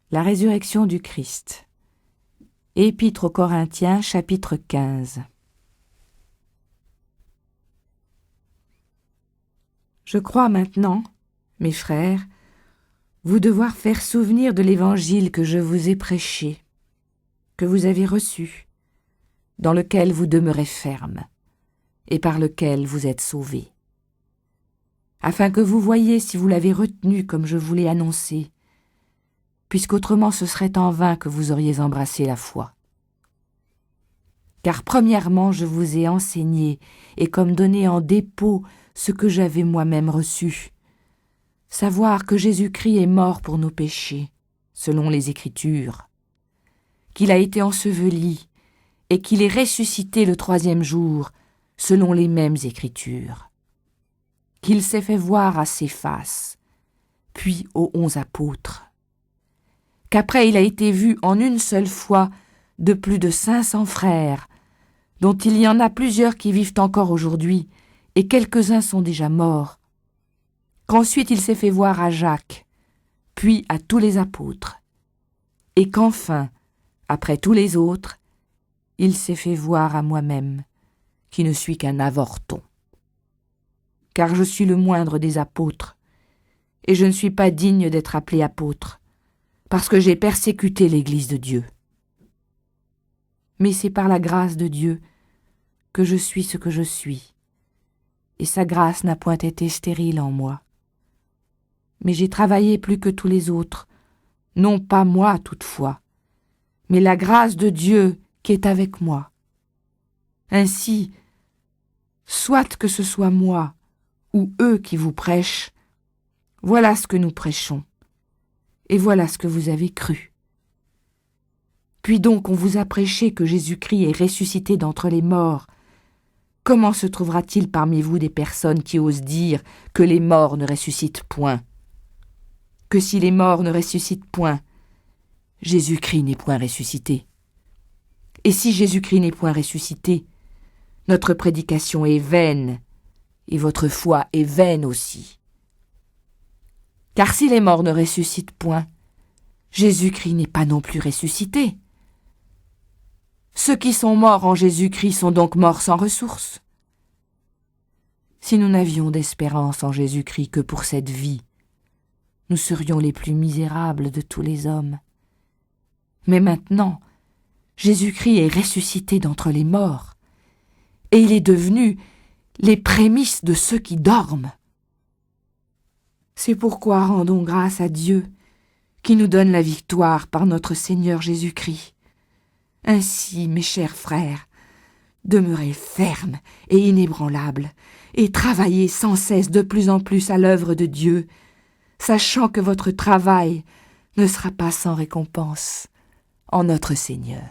La résurrection du Christ. Épître aux Corinthiens, chapitre 15. Je crois maintenant, mes frères, vous devoir faire souvenir de l'évangile que je vous ai prêché, que vous avez reçu, dans lequel vous demeurez ferme, et par lequel vous êtes sauvés, afin que vous voyiez si vous l'avez retenu comme je vous l'ai annoncé, puisqu'autrement ce serait en vain que vous auriez embrassé la foi. Car premièrement je vous ai enseigné et comme donné en dépôt ce que j'avais moi-même reçu, savoir que Jésus-Christ est mort pour nos péchés, selon les Écritures, qu'il a été enseveli et qu'il est ressuscité le 3e jour, selon les mêmes Écritures, qu'il s'est fait voir à Céphas, puis aux 11 apôtres, qu'après il a été vu en une seule fois de plus de 500 frères, dont il y en a plusieurs qui vivent encore aujourd'hui, et quelques-uns sont déjà morts, qu'ensuite il s'est fait voir à Jacques, puis à tous les apôtres, et qu'enfin, après tous les autres, il s'est fait voir à moi-même, qui ne suis qu'un avorton. Car je suis le moindre des apôtres, et je ne suis pas digne d'être appelé apôtre, parce que j'ai persécuté l'Église de Dieu. Mais c'est par la grâce de Dieu que je suis ce que je suis, et sa grâce n'a point été stérile en moi. Mais j'ai travaillé plus que tous les autres, non pas moi toutefois, mais la grâce de Dieu qui est avec moi. Ainsi, soit que ce soit moi ou eux qui vous prêchent, voilà ce que nous prêchons. Et voilà ce que vous avez cru. Puis donc on vous a prêché que Jésus-Christ est ressuscité d'entre les morts. Comment se trouvera-t-il parmi vous des personnes qui osent dire que les morts ne ressuscitent point? Que si les morts ne ressuscitent point, Jésus-Christ n'est point ressuscité. Et si Jésus-Christ n'est point ressuscité, notre prédication est vaine, et votre foi est vaine aussi. Car si les morts ne ressuscitent point, Jésus-Christ n'est pas non plus ressuscité. Ceux qui sont morts en Jésus-Christ sont donc morts sans ressource. Si nous n'avions d'espérance en Jésus-Christ que pour cette vie, nous serions les plus misérables de tous les hommes. Mais maintenant, Jésus-Christ est ressuscité d'entre les morts, et il est devenu les prémices de ceux qui dorment. C'est pourquoi rendons grâce à Dieu, qui nous donne la victoire par notre Seigneur Jésus-Christ. Ainsi, mes chers frères, demeurez fermes et inébranlables, et travaillez sans cesse de plus en plus à l'œuvre de Dieu, sachant que votre travail ne sera pas sans récompense en notre Seigneur.